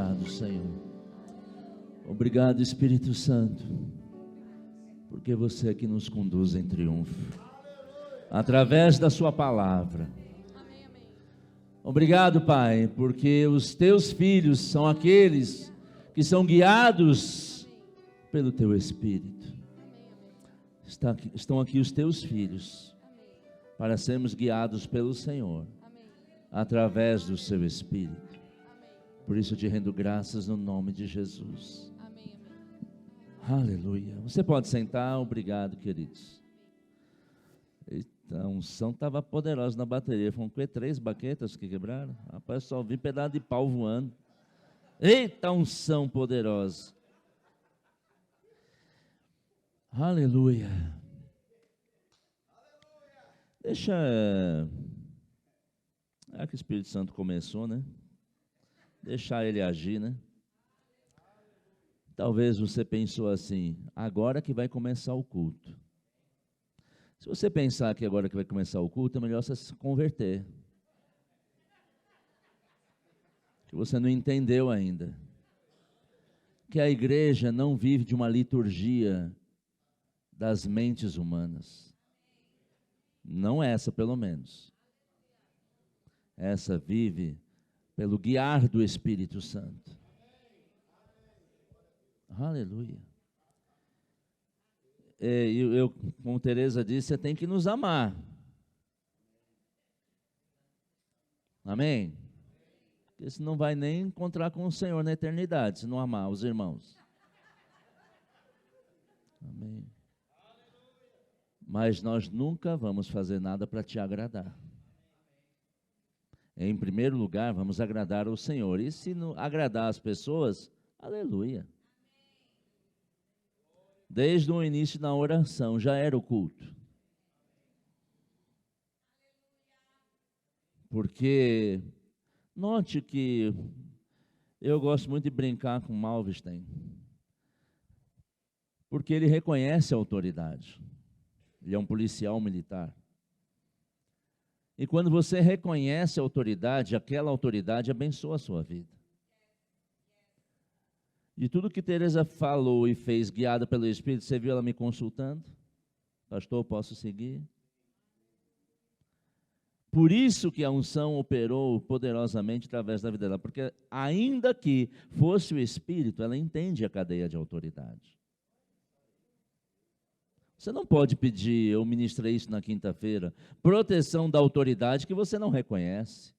obrigado, Senhor. Obrigado, Espírito Santo, porque você é que nos conduz em triunfo, através da sua palavra. Obrigado, Pai, porque os teus filhos são aqueles que são guiados pelo teu Espírito. Estão aqui os teus filhos, para sermos guiados pelo Senhor, através do seu Espírito. Por isso eu te rendo graças no nome de Jesus. Aleluia. Você pode sentar. Obrigado, queridos. Eita, a unção estava poderosa na bateria. Foram 3 baquetas que quebraram. Rapaz, só vi pedaço de pau voando. Eita, unção poderosa. Aleluia. Deixa... que o Espírito Santo começou, né? Deixar ele agir, né? Talvez você pensou assim, agora que vai começar o culto. Se você pensar que agora que vai começar o culto, é melhor você se converter. Que você não entendeu ainda. Que a igreja não vive de uma liturgia das mentes humanas. Não essa, pelo menos. Essa vive pelo guiar do Espírito Santo. Aleluia. Eu, como Teresa disse, você tem que nos amar. Amém? Porque você não vai nem encontrar com o Senhor na eternidade, se não amar os irmãos. Amém. Mas nós nunca vamos fazer nada para te agradar. Em primeiro lugar, vamos agradar ao Senhor. E se não agradar as pessoas, aleluia. Desde o início da oração, já era o culto. Porque, note que eu gosto muito de brincar com Malvestein. Porque ele reconhece a autoridade. Ele é um policial militar. E quando você reconhece a autoridade, aquela autoridade abençoa a sua vida. De tudo que Teresa falou e fez, guiada pelo Espírito, você viu ela me consultando? Pastor, posso seguir? Por isso que a unção operou poderosamente através da vida dela, porque ainda que fosse o Espírito, ela entende a cadeia de autoridade. Você não pode pedir, eu ministrei isso na quinta-feira, proteção da autoridade que você não reconhece.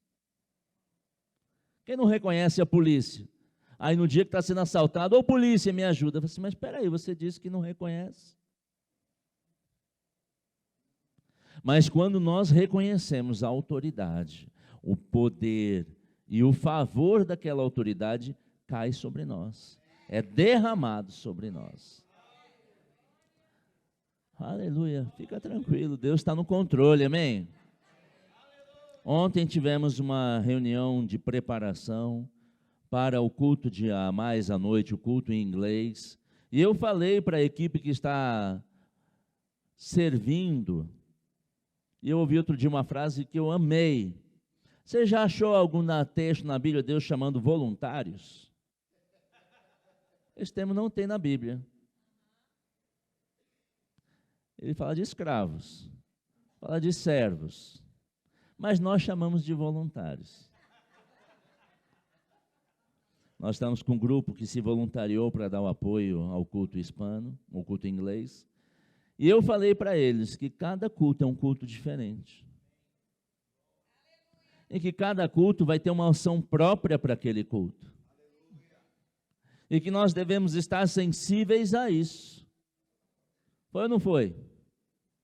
Quem não reconhece a polícia? Aí no dia que está sendo assaltado, ô polícia, me ajuda. Eu falo assim, mas espera aí, você disse que não reconhece. Mas quando nós reconhecemos a autoridade, o poder e o favor daquela autoridade, cai sobre nós. É derramado sobre nós. Aleluia, fica tranquilo, Deus está no controle, amém? Ontem tivemos uma reunião de preparação para o culto de mais à noite, o culto em inglês, e eu falei para a equipe que está servindo, e eu ouvi outro dia uma frase que eu amei. Você já achou algum texto na Bíblia, Deus chamando voluntários? Esse termo não tem na Bíblia. Ele fala de escravos, fala de servos, mas nós chamamos de voluntários. Nós estamos com um grupo que se voluntariou para dar o apoio ao culto hispano, ao culto inglês, e eu falei para eles que cada culto é um culto diferente, e que cada culto vai ter uma unção própria para aquele culto, e que nós devemos estar sensíveis a isso. Foi ou não foi?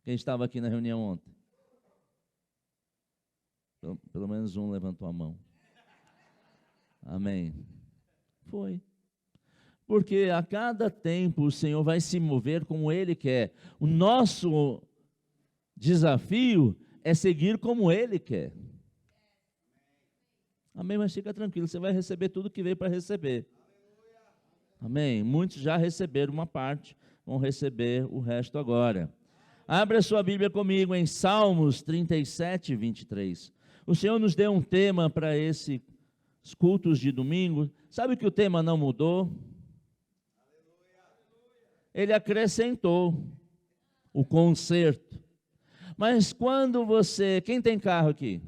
Quem estava aqui na reunião ontem? Pelo menos um levantou a mão. Amém. Foi. Porque a cada tempo o Senhor vai se mover como Ele quer. O nosso desafio é seguir como Ele quer. Amém, mas fica tranquilo, você vai receber tudo que veio para receber. Amém. Muitos já receberam uma parte, vão receber o resto agora. Abra sua Bíblia comigo em Salmos 37, 23. O Senhor nos deu um tema para esse os cultos de domingo, sabe que o tema não mudou? Ele acrescentou o conserto. Mas quando você, quem tem carro aqui?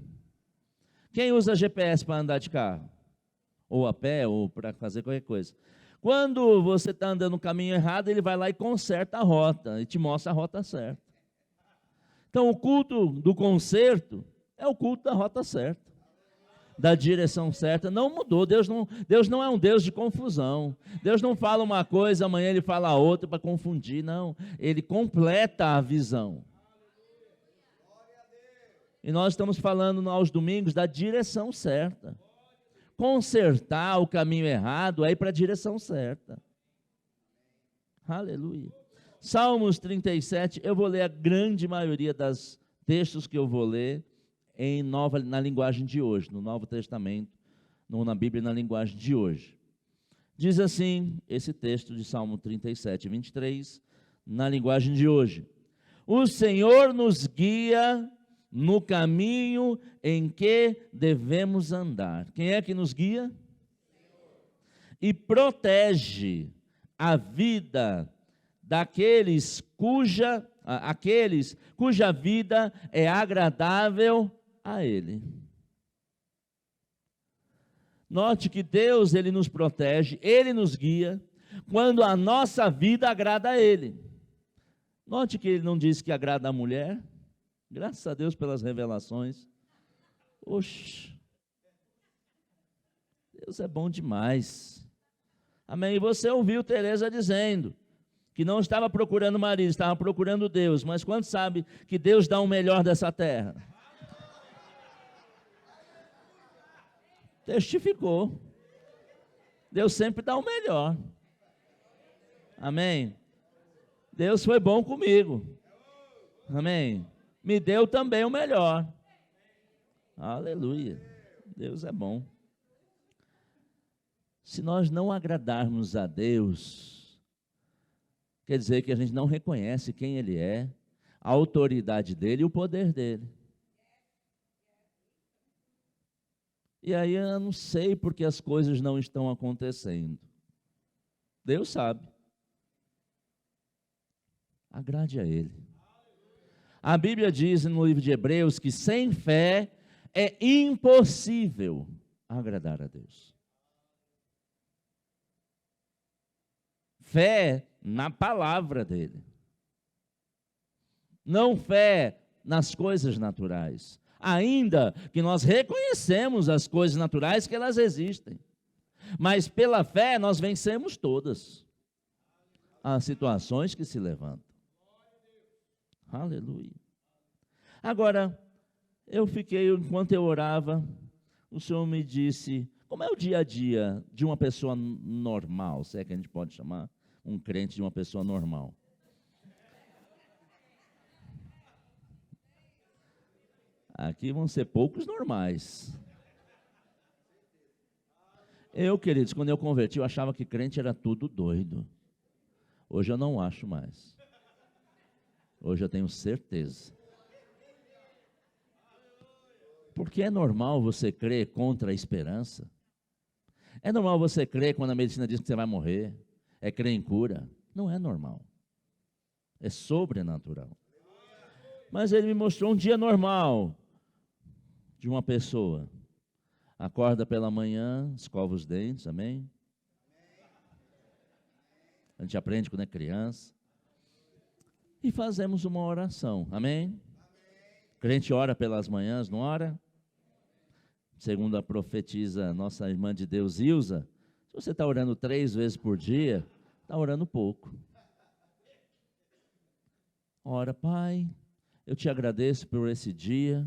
Quem usa GPS para andar de carro? Ou a pé, ou para fazer qualquer coisa. Quando você está andando no caminho errado, ele vai lá e conserta a rota, e te mostra a rota certa. Então o culto do conserto é o culto da rota certa, da direção certa. Não mudou, Deus não é um Deus de confusão. Deus não fala uma coisa, amanhã ele fala outra para confundir, não. Ele completa a visão. E nós estamos falando aos domingos da direção certa. Consertar o caminho errado é ir para a direção certa. Aleluia. Salmos 37, eu vou ler a grande maioria dos textos que eu vou ler na linguagem de hoje, no Novo Testamento, na Bíblia, na linguagem de hoje. Diz assim, esse texto de Salmo 37, 23, na linguagem de hoje: o Senhor nos guia no caminho em que devemos andar. Quem é que nos guia? E protege a vida daqueles cuja vida é agradável a Ele. Note que Deus, Ele nos protege, Ele nos guia, quando a nossa vida agrada a Ele. Note que Ele não diz que agrada a mulher. Graças a Deus pelas revelações. Oxe, Deus é bom demais. Amém. E você ouviu Teresa dizendo que não estava procurando marido, estava procurando Deus. Mas quando sabe que Deus dá o melhor dessa terra? Testificou. Deus sempre dá o melhor. Amém. Deus foi bom comigo. Amém. Me deu também o melhor. Aleluia. Deus é bom. Se nós não agradarmos a Deus, quer dizer que a gente não reconhece quem Ele é, a autoridade dEle e o poder dEle. E aí eu não sei porque as coisas não estão acontecendo. Deus sabe. Agrade a Ele. A Bíblia diz no livro de Hebreus que sem fé é impossível agradar a Deus. Fé na palavra dele. Não fé nas coisas naturais. Ainda que nós reconhecemos as coisas naturais que elas existem. Mas pela fé nós vencemos todas as situações que se levantam. Aleluia. Agora, enquanto eu orava, o Senhor me disse, como é o dia a dia de uma pessoa normal, se é que a gente pode chamar um crente de uma pessoa normal? Aqui vão ser poucos normais. Queridos, quando eu converti, eu achava que crente era tudo doido. Hoje eu não acho mais. Hoje eu tenho certeza. Porque é normal você crer contra a esperança. É normal você crer quando a medicina diz que você vai morrer. É crer em cura. Não é normal. É sobrenatural. Mas ele me mostrou um dia normal de uma pessoa. Acorda pela manhã, escova os dentes, amém? A gente aprende quando é criança. E fazemos uma oração, amém? Crente ora pelas manhãs, não ora? Segundo a profetisa, nossa irmã de Deus, Ilza, se você está orando 3 vezes por dia, está orando pouco. Ora, Pai, eu te agradeço por esse dia.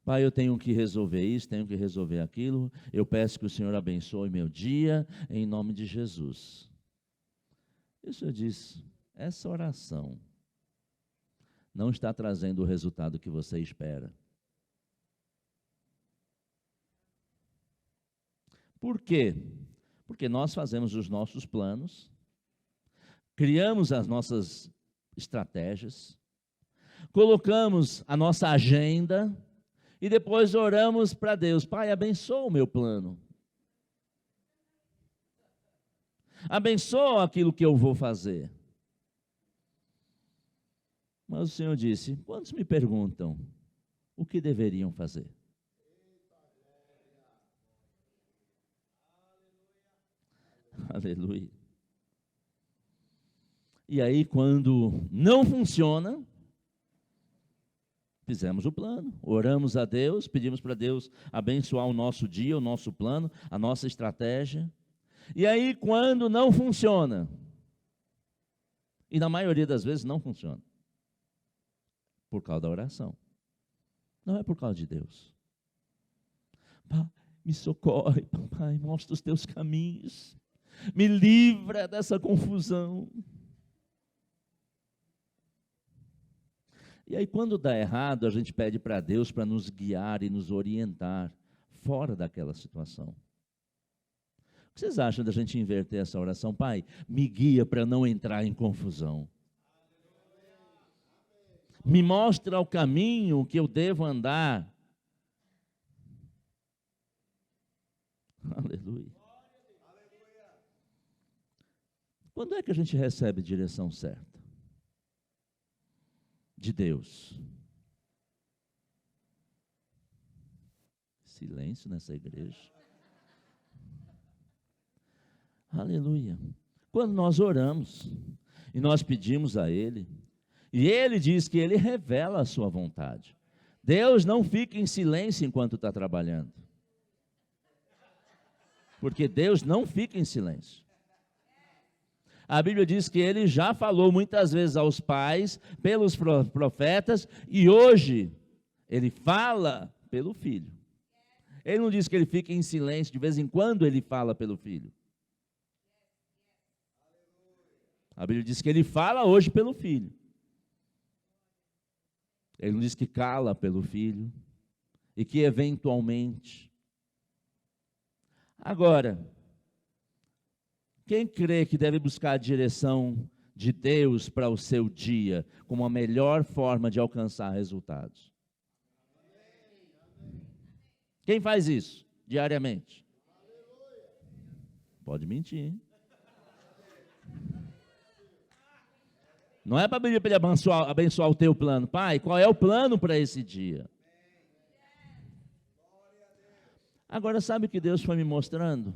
Pai, eu tenho que resolver isso, tenho que resolver aquilo. Eu peço que o Senhor abençoe meu dia, em nome de Jesus. E o Senhor diz, essa oração não está trazendo o resultado que você espera. Por quê? Porque nós fazemos os nossos planos, criamos as nossas estratégias, colocamos a nossa agenda e depois oramos para Deus. Pai, abençoa o meu plano. abençoa aquilo que eu vou fazer. Mas o Senhor disse: quantos me perguntam o que deveriam fazer? Aleluia. E aí, quando não funciona, fizemos o plano, oramos a Deus, pedimos para Deus abençoar o nosso dia, o nosso plano, a nossa estratégia. E aí, quando não funciona, e na maioria das vezes não funciona, por causa da oração, não é por causa de Deus. Pai, me socorre, papai, mostra os teus caminhos, me livra dessa confusão. E aí, quando dá errado, a gente pede para Deus para nos guiar e nos orientar fora daquela situação. O que vocês acham da gente inverter essa oração? Pai, me guia para não entrar em confusão. Me mostra o caminho que eu devo andar. Aleluia. Quando é que a gente recebe direção certa? De Deus. Silêncio nessa igreja. Aleluia. Quando nós oramos e nós pedimos a Ele, e Ele diz que Ele revela a sua vontade. Deus não fica em silêncio enquanto está trabalhando. Porque Deus não fica em silêncio. A Bíblia diz que Ele já falou muitas vezes aos pais, pelos profetas, e hoje Ele fala pelo Filho. Ele não diz que Ele fica em silêncio, de vez em quando Ele fala pelo Filho. A Bíblia diz que Ele fala hoje pelo Filho. Ele não diz que cala pelo Filho, e que eventualmente. Agora, quem crê que deve buscar a direção de Deus para o seu dia, como a melhor forma de alcançar resultados? Quem faz isso diariamente? Pode mentir, hein? Não é para pedir para Ele abençoar o teu plano. Pai, qual é o plano para esse dia? Agora, sabe o que Deus foi me mostrando?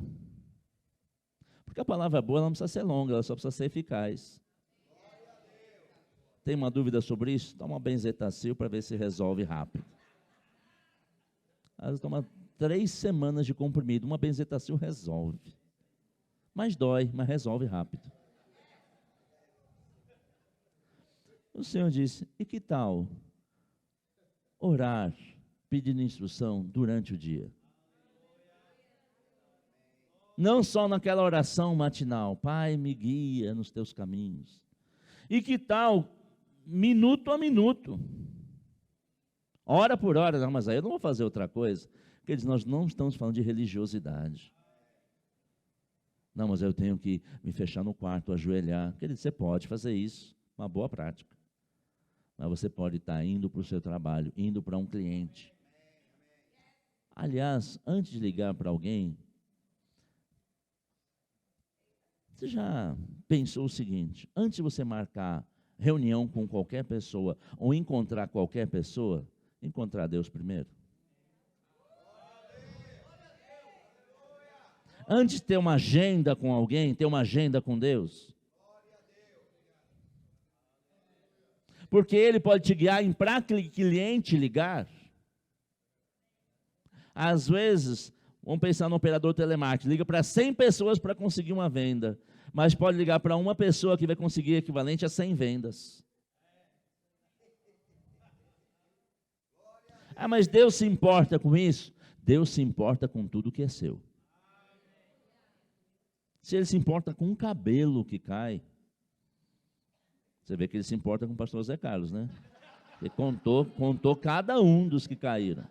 Porque a palavra boa não precisa ser longa, ela só precisa ser eficaz. Tem uma dúvida sobre isso? Toma uma benzetacil para ver se resolve rápido. Ela toma 3 semanas de comprimido, uma benzetacil resolve. Mas dói, mas resolve rápido. O Senhor disse: e que tal orar, pedindo instrução durante o dia? Não só naquela oração matinal, Pai, me guia nos teus caminhos. E que tal, minuto a minuto, hora por hora? Não, mas aí eu não vou fazer outra coisa. Porque eles, nós não estamos falando de religiosidade. Não, mas eu tenho que me fechar no quarto, ajoelhar. Querido, você pode fazer isso, uma boa prática. Mas você pode estar indo para o seu trabalho, indo para um cliente. Aliás, antes de ligar para alguém, você já pensou o seguinte: antes de você marcar reunião com qualquer pessoa, ou encontrar qualquer pessoa, encontrar Deus primeiro? Antes de ter uma agenda com alguém, ter uma agenda com Deus. Porque Ele pode te guiar em para cliente ligar. Às vezes, vamos pensar no operador telemarketing, liga para 100 pessoas para conseguir uma venda, mas pode ligar para uma pessoa que vai conseguir equivalente a 100 vendas. Ah, mas Deus se importa com isso? Deus se importa com tudo que é seu. Se Ele se importa com um cabelo que cai, você vê que Ele se importa com o pastor Zé Carlos, né? Ele contou cada um dos que caíram.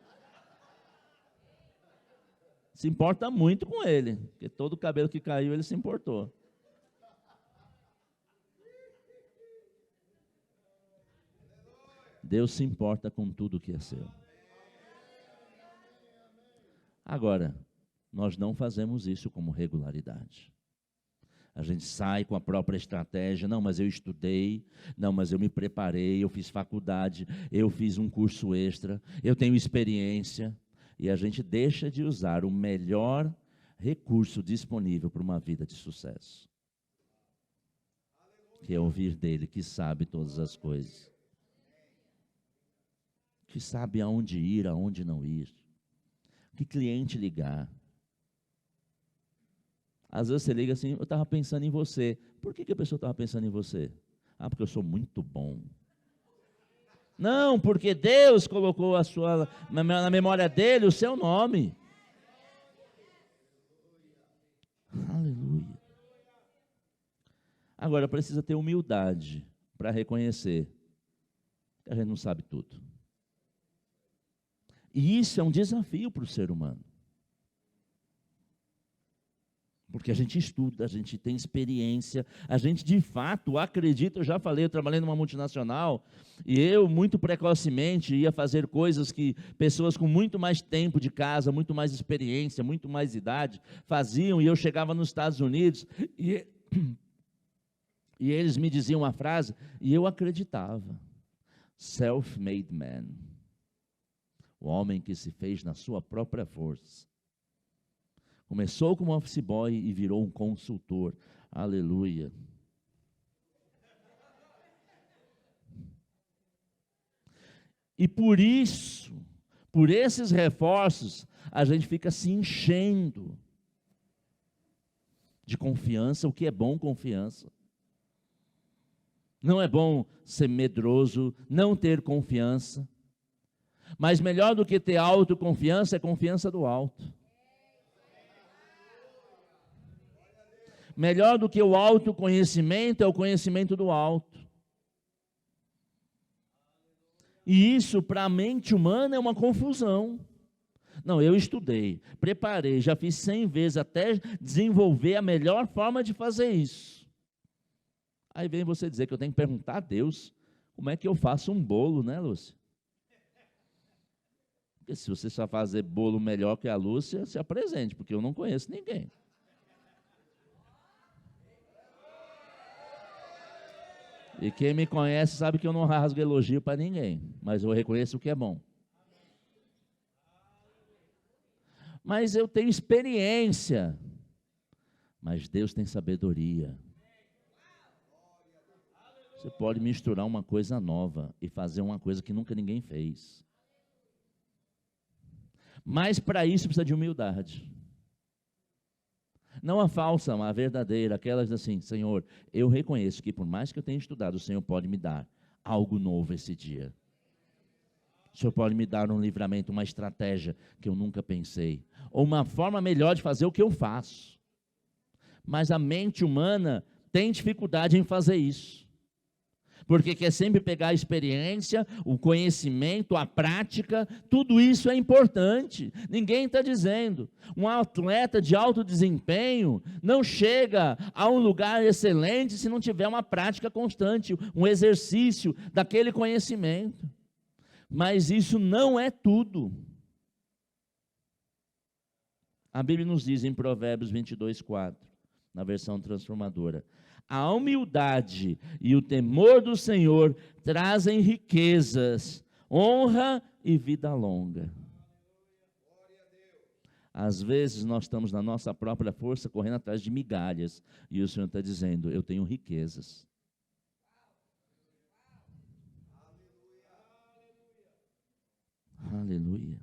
Se importa muito com ele, porque todo o cabelo que caiu, Ele se importou. Deus se importa com tudo que é seu. Agora, nós não fazemos isso como regularidade. A gente sai com a própria estratégia. Não, mas eu estudei. Não, mas eu me preparei. Eu fiz faculdade. Eu fiz um curso extra. Eu tenho experiência. E a gente deixa de usar o melhor recurso disponível para uma vida de sucesso, que é ouvir dele, que sabe todas as coisas, que sabe aonde ir, aonde não ir, que cliente ligar. Às vezes você liga assim, eu estava pensando em você. Por que a pessoa estava pensando em você? Ah, porque eu sou muito bom. Não, porque Deus colocou na memória dele o seu nome. Aleluia. Agora, precisa ter humildade para reconhecer que a gente não sabe tudo. E isso é um desafio para o ser humano. Porque a gente estuda, a gente tem experiência, a gente de fato acredita. Eu já falei, eu trabalhei numa multinacional e eu muito precocemente ia fazer coisas que pessoas com muito mais tempo de casa, muito mais experiência, muito mais idade faziam. E eu chegava nos Estados Unidos e eles me diziam uma frase e eu acreditava: self-made man, o homem que se fez na sua própria força. Começou como office boy e virou um consultor. Aleluia. E por isso, por esses reforços, a gente fica se enchendo de confiança. O que é bom, confiança. Não é bom ser medroso, não ter confiança. Mas melhor do que ter autoconfiança é confiança do alto. Melhor do que o autoconhecimento é o conhecimento do alto. E isso para a mente humana é uma confusão. Não, eu estudei, preparei, já fiz 100 vezes até desenvolver a melhor forma de fazer isso. Aí vem você dizer que eu tenho que perguntar a Deus como é que eu faço um bolo, né, Lúcia? Porque se você só fazer bolo melhor que a Lúcia, se apresente, porque eu não conheço ninguém. E quem me conhece sabe que eu não rasgo elogio para ninguém, mas eu reconheço o que é bom. Mas eu tenho experiência, mas Deus tem sabedoria. Você pode misturar uma coisa nova e fazer uma coisa que nunca ninguém fez. Mas para isso precisa de humildade. Não a falsa, a verdadeira, aquelas assim: Senhor, eu reconheço que por mais que eu tenha estudado, o Senhor pode me dar algo novo esse dia. O Senhor pode me dar um livramento, uma estratégia que eu nunca pensei, ou uma forma melhor de fazer o que eu faço. Mas a mente humana tem dificuldade em fazer isso. Porque quer sempre pegar a experiência, o conhecimento, a prática, tudo isso é importante. Ninguém está dizendo. Um atleta de alto desempenho não chega a um lugar excelente se não tiver uma prática constante, um exercício daquele conhecimento. Mas isso não é tudo. A Bíblia nos diz em Provérbios 22:4, na versão transformadora: a humildade e o temor do Senhor trazem riquezas, honra e vida longa. Às vezes nós estamos na nossa própria força correndo atrás de migalhas, e o Senhor está dizendo: eu tenho riquezas. Aleluia.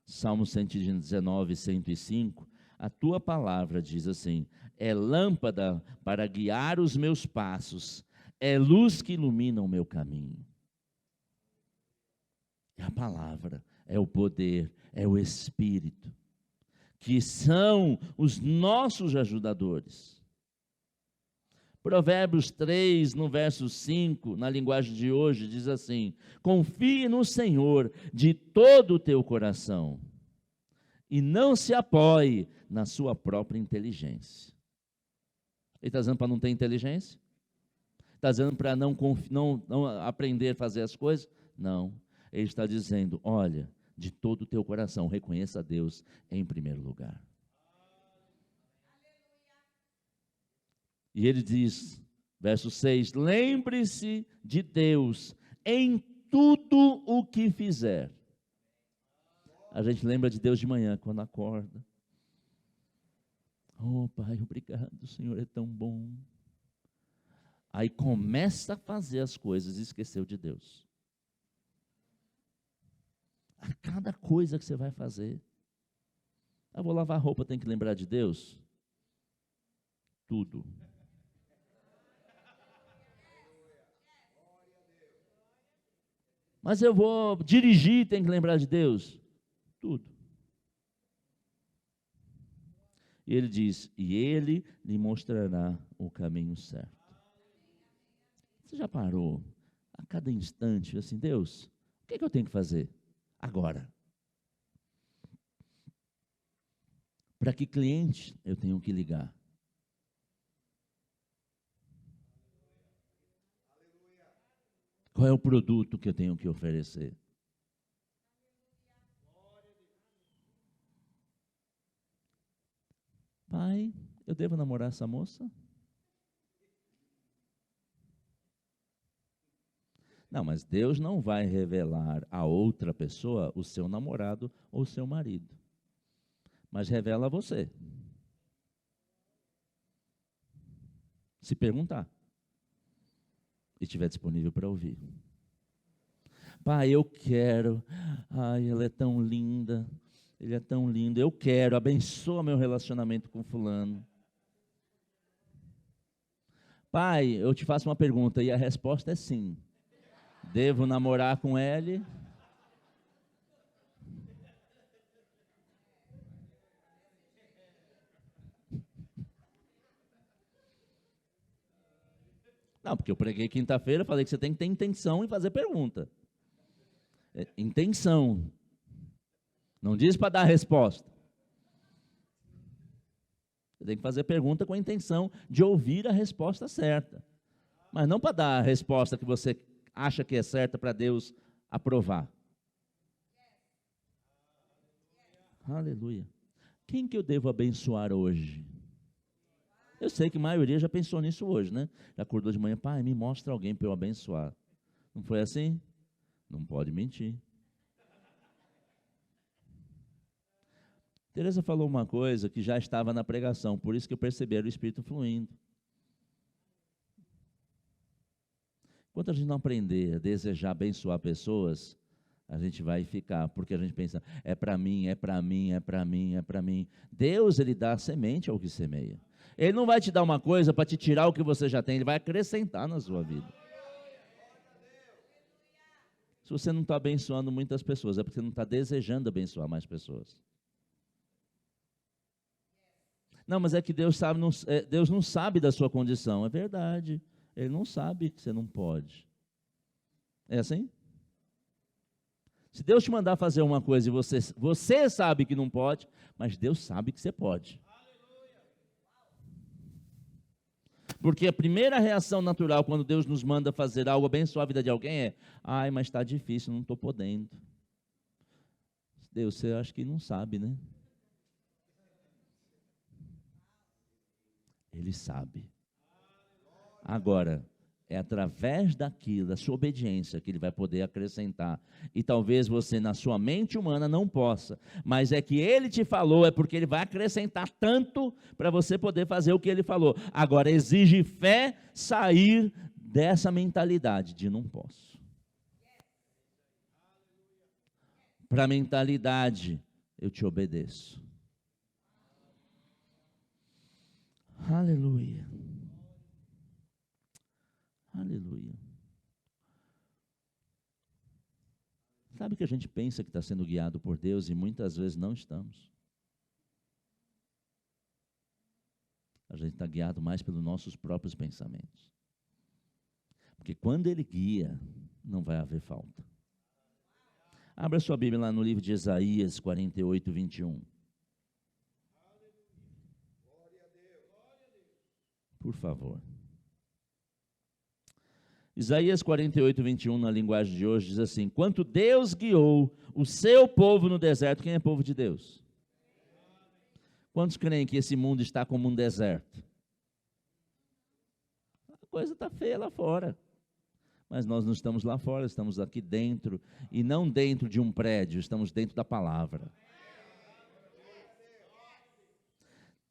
Salmo 119, 105, a tua palavra diz assim: é lâmpada para guiar os meus passos, é luz que ilumina o meu caminho. É a palavra, é o poder, é o Espírito, que são os nossos ajudadores. Provérbios 3, no verso 5, na linguagem de hoje, diz assim: confie no Senhor de todo o teu coração, e não se apoie na sua própria inteligência. Ele está dizendo para não ter inteligência? Está dizendo para não aprender a fazer as coisas? Não. Ele está dizendo: olha, de todo o teu coração, reconheça a Deus em primeiro lugar. E ele diz, verso 6, lembre-se de Deus em tudo o que fizer. A gente lembra de Deus de manhã, quando acorda. Oh, Pai, obrigado, o Senhor é tão bom. Aí começa a fazer as coisas e esqueceu de Deus. A cada coisa que você vai fazer. Eu vou lavar roupa, tem que lembrar de Deus? Tudo. Mas eu vou dirigir, tem que lembrar de Deus? Tudo. E ele diz, e ele lhe mostrará o caminho certo. Você já parou a cada instante, assim, Deus, o que eu tenho que fazer agora? Para que cliente eu tenho que ligar? Qual é o produto que eu tenho que oferecer? Pai, eu devo namorar essa moça? Não, mas Deus não vai revelar a outra pessoa o seu namorado ou o seu marido. Mas revela a você. Se perguntar. E estiver disponível para ouvir. Pai, eu quero. Ai, ela é tão linda. Ele é tão lindo. Eu quero. Abençoa meu relacionamento com fulano. Pai, eu te faço uma pergunta e a resposta é sim. Devo namorar com ele? Não, porque eu preguei quinta-feira, falei que você tem que ter intenção em fazer pergunta. Intenção. Não diz para dar resposta. Você tem que fazer pergunta com a intenção de ouvir a resposta certa. Mas não para dar a resposta que você acha que é certa para Deus aprovar. Aleluia. Quem que eu devo abençoar hoje? Eu sei que a maioria já pensou nisso hoje, né? Já acordou de manhã, pai, me mostra alguém para eu abençoar. Não foi assim? Não pode mentir. Teresa falou uma coisa que já estava na pregação, por isso que eu percebi, era o Espírito fluindo. Enquanto a gente não aprender a desejar abençoar pessoas, a gente vai ficar, porque a gente pensa, é para mim, é para mim, é para mim, é para mim. Deus, Ele dá semente ao que semeia. Ele não vai te dar uma coisa para te tirar o que você já tem, Ele vai acrescentar na sua vida. Se você não está abençoando muitas pessoas, é porque você não está desejando abençoar mais pessoas. Não, mas é que Deus sabe, Deus não sabe da sua condição. É verdade. Ele não sabe que você não pode. É assim? Se Deus te mandar fazer uma coisa e você sabe que não pode, mas Deus sabe que você pode. Porque a primeira reação natural quando Deus nos manda fazer algo, abençoar a vida de alguém é, ai, mas está difícil, não estou podendo. Deus, você acha que não sabe, né? Ele sabe. Agora, é através daquilo, da sua obediência, que Ele vai poder acrescentar. E talvez você, na sua mente humana, não possa. Mas é que Ele te falou, é porque Ele vai acrescentar tanto para você poder fazer o que Ele falou. Agora, exige fé sair dessa mentalidade de não posso. Para a mentalidade, eu te obedeço. Aleluia. Aleluia. Sabe que a gente pensa que está sendo guiado por Deus e muitas vezes não estamos. A gente está guiado mais pelos nossos próprios pensamentos. Porque quando Ele guia, não vai haver falta. Abra sua Bíblia lá no livro de Isaías 48, 21. Por favor. Isaías 48, 21, na linguagem de hoje, diz assim: quanto Deus guiou o seu povo no deserto. Quem é povo de Deus? Quantos creem que esse mundo está como um deserto? coisa está feia lá fora. Mas nós não estamos lá fora, estamos aqui dentro, e não dentro de um prédio, estamos dentro da palavra.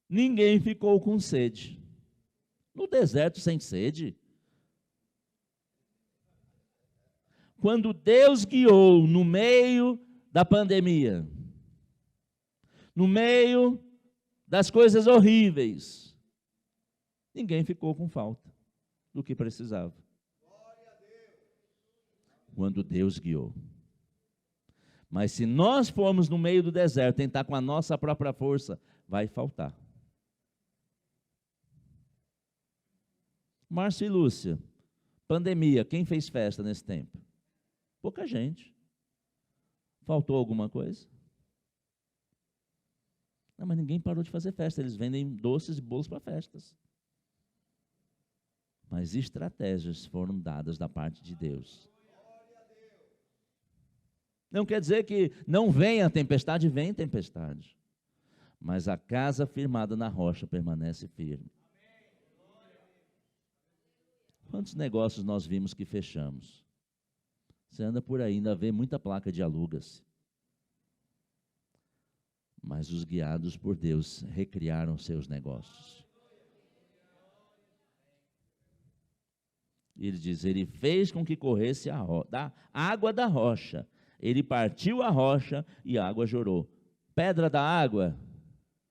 Ninguém ficou com sede. No deserto sem sede. Quando Deus guiou no meio da pandemia, no meio das coisas horríveis, ninguém ficou com falta do que precisava. Quando Deus guiou. Mas se nós formos no meio do deserto, tentar com a nossa própria força, vai faltar. Márcio e Lúcia, pandemia, quem fez festa nesse tempo? Pouca gente. Faltou alguma coisa? Não, mas ninguém parou de fazer festa, eles vendem doces e bolos para festas. Mas estratégias foram dadas da parte de Deus. Não quer dizer que não venha a tempestade, vem tempestade. Mas a casa firmada na rocha permanece firme. Quantos negócios nós vimos que fechamos? Você anda por aí, ainda vê muita placa de aluga-se. Mas os guiados por Deus recriaram seus negócios. Ele diz, ele fez com que corresse a água da rocha. Ele partiu a rocha e a água jorou. Pedra da água,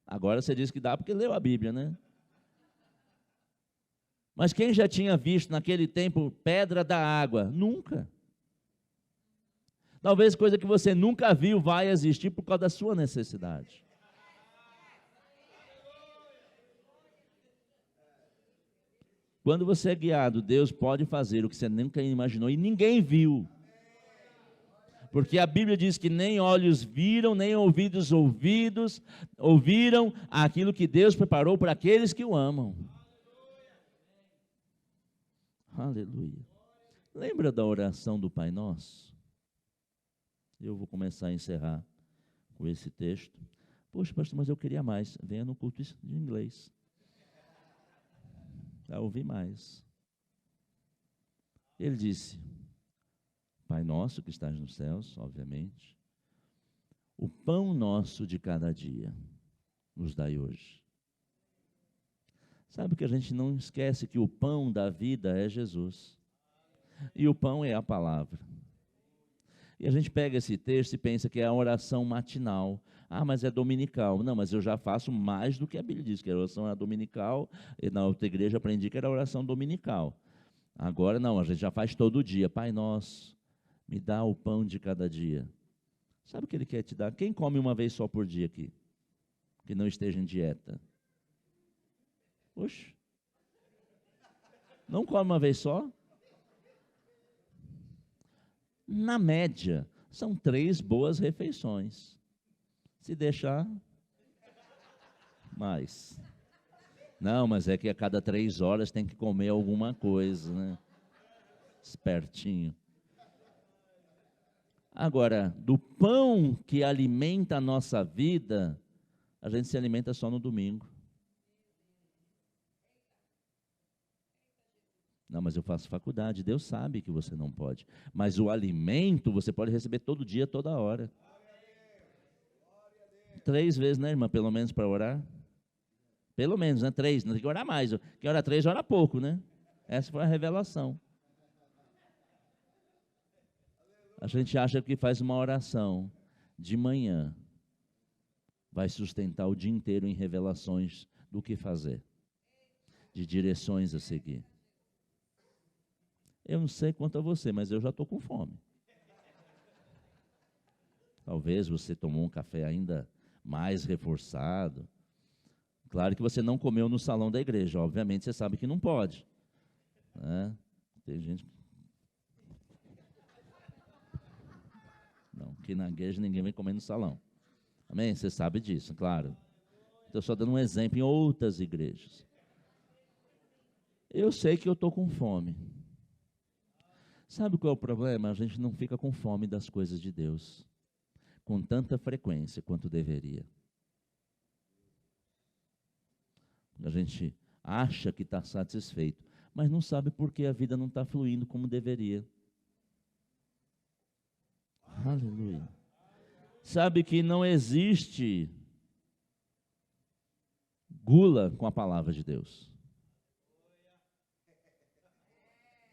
agora você diz que dá porque leu a Bíblia, né? Mas quem já tinha visto naquele tempo pedra da água? Nunca. Talvez coisa que você nunca viu vai existir por causa da sua necessidade. Quando você é guiado, Deus pode fazer o que você nunca imaginou e ninguém viu. Porque a Bíblia diz que nem olhos viram, nem ouvidos ouviram aquilo que Deus preparou para aqueles que o amam. Aleluia. Lembra da oração do Pai Nosso? Eu vou começar a encerrar com esse texto. Poxa, pastor, mas eu queria mais. Venha no culto de inglês. Já ouvi mais. Ele disse, Pai nosso que estás nos céus, obviamente, o pão nosso de cada dia nos dai hoje. Sabe que a gente não esquece que o pão da vida é Jesus. E o pão é a palavra. E a gente pega esse texto e pensa que é a oração matinal. Ah, mas é dominical. Não, mas eu já faço mais do que a Bíblia diz, que a oração é dominical. E na outra igreja aprendi que era a oração dominical. Agora não, a gente já faz todo dia. Pai nosso, me dá o pão de cada dia. Sabe o que Ele quer te dar? Quem come uma vez só por dia aqui? Que não esteja em dieta. Oxe. Não come uma vez só? Na média, são 3 boas refeições. Se deixar, mais. Não, mas é que a cada 3 horas tem que comer alguma coisa, né? Espertinho. Agora, do pão que alimenta a nossa vida, a gente se alimenta só no domingo. Não, mas eu faço faculdade, Deus sabe que você não pode. Mas o alimento você pode receber todo dia, toda hora. 3 vezes, né, irmã? Pelo menos para orar. Pelo menos, né? 3, não tem que orar mais. Quem ora 3, ora pouco, né? Essa foi a revelação. A gente acha que faz uma oração de manhã, vai sustentar o dia inteiro em revelações do que fazer, de direções a seguir. Eu não sei quanto a você, mas eu já estou com fome. Talvez você tomou um café ainda mais reforçado. Claro que você não comeu no salão da igreja, obviamente você sabe que não pode. Né? Tem gente... Não, que na igreja ninguém vem comer no salão. Amém? Você sabe disso, claro. Estou só dando um exemplo em outras igrejas. Eu sei que eu estou com fome. Sabe qual é o problema? A gente não fica com fome das coisas de Deus com tanta frequência quanto deveria. A gente acha que está satisfeito, mas não sabe por que a vida não está fluindo como deveria. Aleluia. Sabe que não existe gula com a palavra de Deus.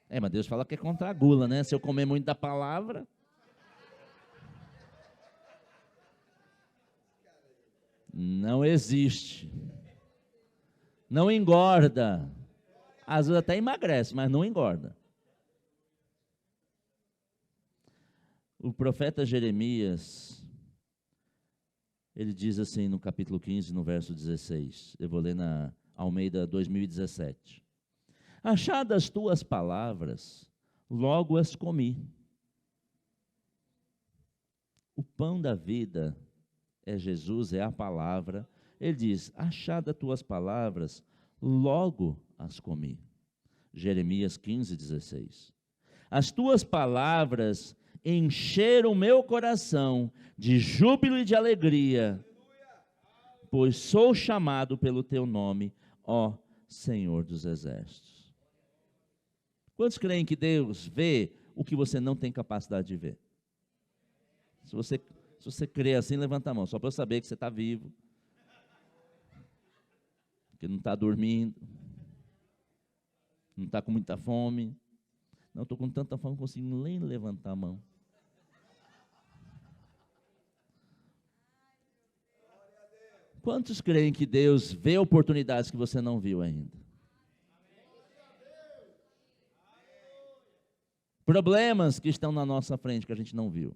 Mas Deus fala que é contra a gula, né? Se eu comer muito da palavra... Não existe. Não engorda. Às vezes até emagrece, mas não engorda. O profeta Jeremias, ele diz assim no capítulo 15, no verso 16. Eu vou ler na Almeida 2017. Achadas tuas palavras, logo as comi. O pão da vida é Jesus, é a palavra. Ele diz, achadas tuas palavras, logo as comi. Jeremias 15, 16. As tuas palavras encheram o meu coração de júbilo e de alegria, pois sou chamado pelo teu nome, ó Senhor dos Exércitos. Quantos creem que Deus vê o que você não tem capacidade de ver? Se você crê assim, levanta a mão, só para eu saber que você está vivo, que não está dormindo, não está com muita fome. Não, estou com tanta fome, não consigo nem levantar a mão. Quantos creem que Deus vê oportunidades que você não viu ainda? Problemas que estão na nossa frente que a gente não viu.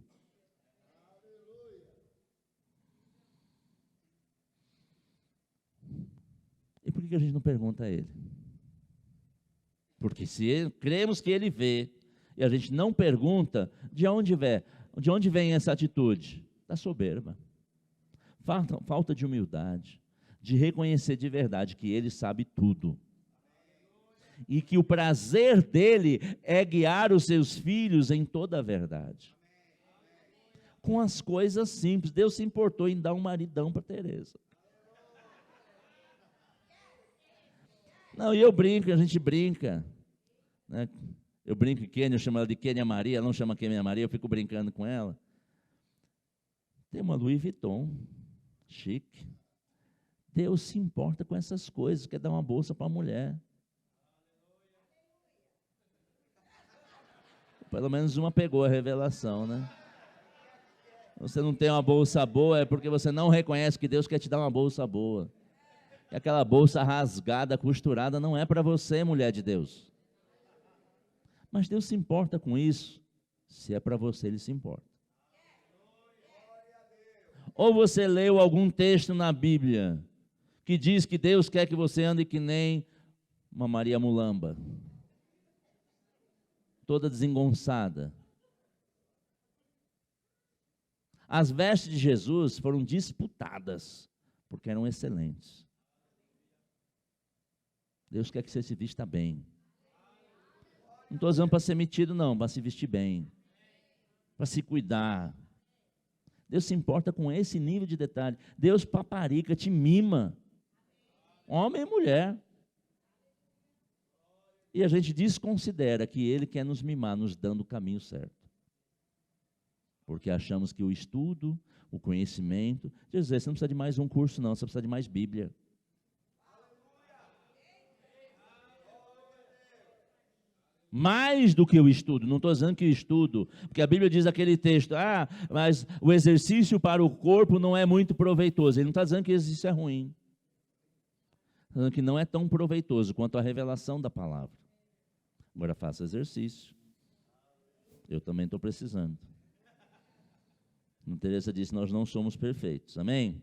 E por que a gente não pergunta a Ele? Porque se cremos que Ele vê, e a gente não pergunta, de onde vem essa atitude? Da soberba. Falta de humildade, de reconhecer de verdade que Ele sabe tudo. E que o prazer dEle é guiar os seus filhos em toda a verdade. Com as coisas simples. Deus se importou em dar um maridão para Teresa. Não, e eu brinco, a gente brinca, né? Eu brinco com Kênia, eu chamo ela de Kênia Maria, ela não chama Kênia Maria, eu fico brincando com ela. Tem uma Louis Vuitton, chique. Deus se importa com essas coisas, quer dar uma bolsa para a mulher. Pelo menos uma pegou a revelação, né? Você não tem uma bolsa boa, é porque você não reconhece que Deus quer te dar uma bolsa boa. E aquela bolsa rasgada, costurada, não é para você, mulher de Deus. Mas Deus se importa com isso. Se é para você, Ele se importa. Ou você leu algum texto na Bíblia que diz que Deus quer que você ande que nem uma Maria Mulamba, toda desengonçada. As vestes de Jesus foram disputadas, porque eram excelentes. Deus quer que você se vista bem. Não estou dizendo para ser metido, não, para se vestir bem, para se cuidar. Deus se importa com esse nível de detalhe. Deus paparica, te mima, homem e mulher. E a gente desconsidera que Ele quer nos mimar, nos dando o caminho certo. Porque achamos que o estudo, o conhecimento... Jesus, você não precisa de mais um curso, não, você precisa de mais Bíblia. Mais do que o estudo, não estou dizendo que o estudo, porque a Bíblia diz aquele texto, mas o exercício para o corpo não é muito proveitoso. Ele não está dizendo que o exercício é ruim. Está dizendo que não é tão proveitoso quanto a revelação da palavra. Agora faça exercício. Eu também estou precisando. Teresa disse, nós não somos perfeitos, amém?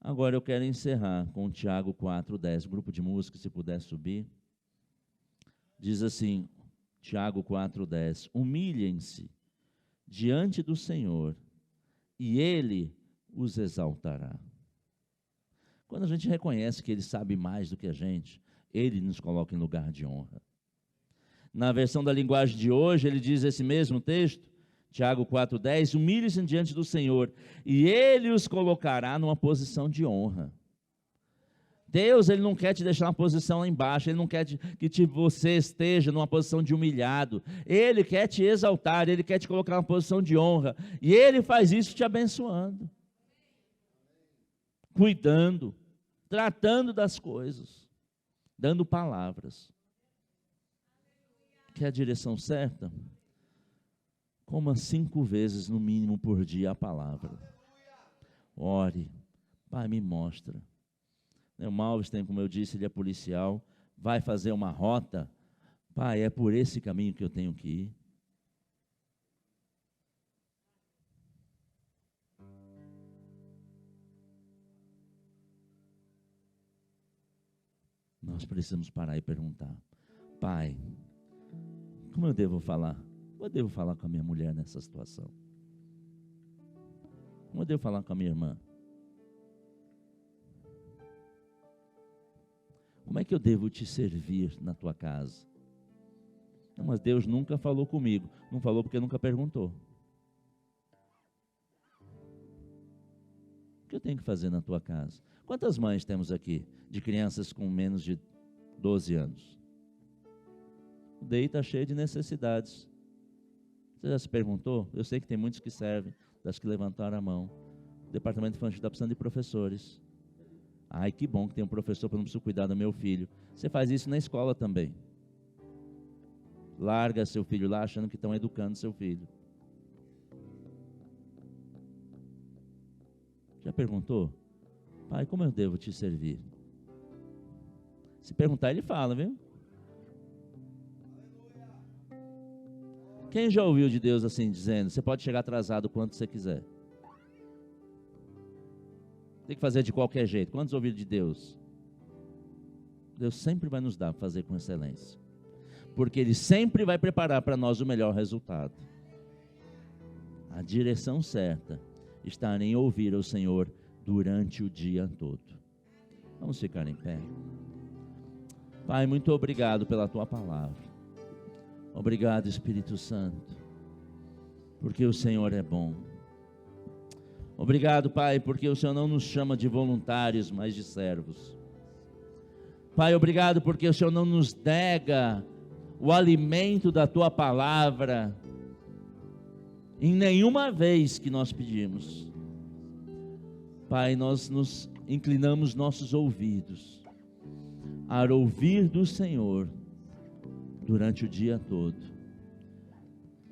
Agora eu quero encerrar com Tiago 4:10, grupo de música, se puder subir. Diz assim, Tiago 4:10, humilhem-se diante do Senhor, e Ele os exaltará. Quando a gente reconhece que Ele sabe mais do que a gente, Ele nos coloca em lugar de honra. Na versão da linguagem de hoje, ele diz esse mesmo texto, Tiago 4:10, humilhem-se diante do Senhor, e Ele os colocará numa posição de honra. Deus, Ele não quer te deixar numa posição lá embaixo, Ele não quer que você esteja numa posição de humilhado, Ele quer te exaltar, Ele quer te colocar numa posição de honra, e Ele faz isso te abençoando, cuidando, tratando das coisas, dando palavras. Quer a direção certa? Coma 5 vezes no mínimo por dia a palavra. Ore, Pai, me mostra. O Malvestein, como eu disse, ele é policial, vai fazer uma rota. Pai, é por esse caminho que eu tenho que ir. Nós precisamos parar e perguntar: Pai, como eu devo falar? Como eu devo falar com a minha mulher nessa situação? Como eu devo falar com a minha irmã? Como é que eu devo te servir na tua casa? Não, mas Deus nunca falou comigo. Não falou porque nunca perguntou. O que eu tenho que fazer na tua casa? Quantas mães temos aqui de crianças com menos de 12 anos? O DEI está cheio de necessidades. Você já se perguntou? Eu sei que tem muitos que servem, das que levantaram a mão. O departamento infantil está precisando de professores. Ai, que bom que tem um professor para não precisar cuidar do meu filho. Você faz isso na escola também. Larga seu filho lá achando que estão educando seu filho. Já perguntou? Pai, como eu devo te servir? Se perguntar, ele fala, viu? Quem já ouviu de Deus assim, dizendo: você pode chegar atrasado quanto você quiser? Tem que fazer de qualquer jeito. Quantos ouviram de Deus? Deus sempre vai nos dar para fazer com excelência, porque Ele sempre vai preparar para nós o melhor resultado. A direção certa está em ouvir ao Senhor durante o dia todo. Vamos ficar em pé. Pai, muito obrigado pela Tua palavra. Obrigado, Espírito Santo, porque o Senhor é bom. Obrigado, Pai, porque o Senhor não nos chama de voluntários, mas de servos. Pai, obrigado porque o Senhor não nos nega o alimento da Tua palavra em nenhuma vez que nós pedimos. Pai, nós nos inclinamos nossos ouvidos a ouvir do Senhor durante o dia todo.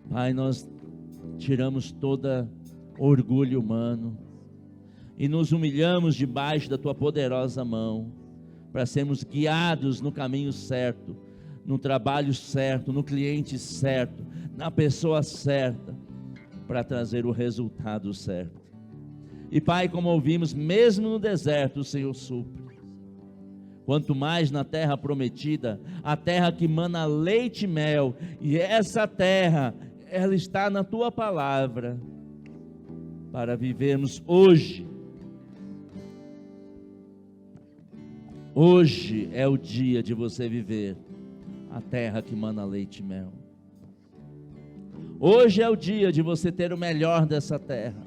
Pai, nós tiramos toda orgulho humano e nos humilhamos debaixo da Tua poderosa mão, para sermos guiados no caminho certo, no trabalho certo, no cliente certo, na pessoa certa, para trazer o resultado certo. E Pai, como ouvimos, mesmo no deserto o Senhor supre. Quanto mais na terra prometida, a terra que mana leite e mel, e essa terra, ela está na Tua palavra, para vivermos hoje. Hoje é o dia de você viver a terra que mana leite e mel. Hoje é o dia de você ter o melhor dessa terra.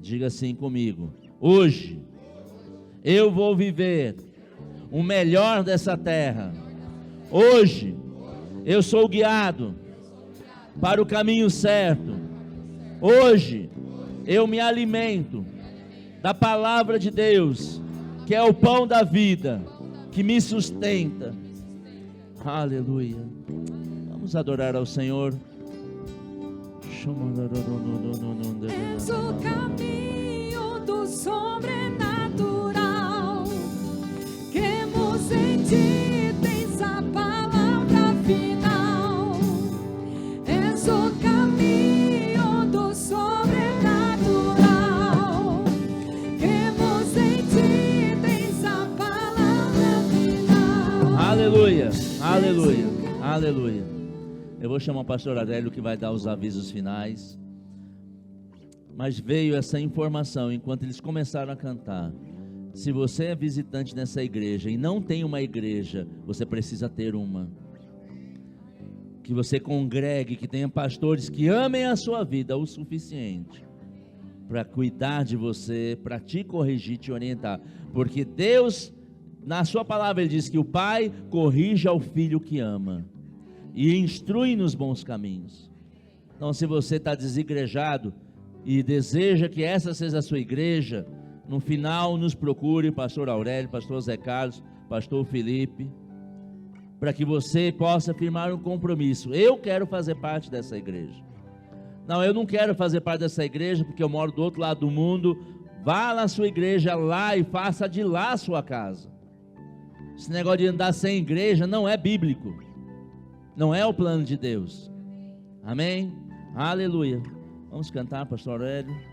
Diga assim comigo: hoje eu vou viver o melhor dessa terra. Hoje eu sou guiado para o caminho certo. Hoje eu me alimento da palavra de Deus, que é o pão da vida, que me sustenta. Aleluia. Vamos adorar ao Senhor. És o caminho do sobrenatural. Cremos em Ti, tens a palavra final. És o caminho do sobrenatural. Cremos em Ti, tens a palavra final. Aleluia, aleluia, aleluia. Eu vou chamar o pastor Adélio, que vai dar os avisos finais. Mas veio essa informação enquanto eles começaram a cantar. Se você é visitante nessa igreja e não tem uma igreja, você precisa ter uma. Que você congregue, que tenha pastores que amem a sua vida o suficiente para cuidar de você, para te corrigir, te orientar. Porque Deus, na sua palavra, Ele diz que o Pai corrige ao filho que ama e instrui nos bons caminhos. Então, se você está desigrejado e deseja que essa seja a sua igreja, no final nos procure, pastor Aurélio, pastor Zé Carlos, pastor Felipe, para que você possa firmar um compromisso. Eu quero fazer parte dessa igreja. Não, eu não quero fazer parte dessa igreja porque eu moro do outro lado do mundo. Vá na sua igreja lá e faça de lá a sua casa. Esse negócio de andar sem igreja não é bíblico. Não é o plano de Deus. Amém? Aleluia. Vamos cantar, pastor Aurélio.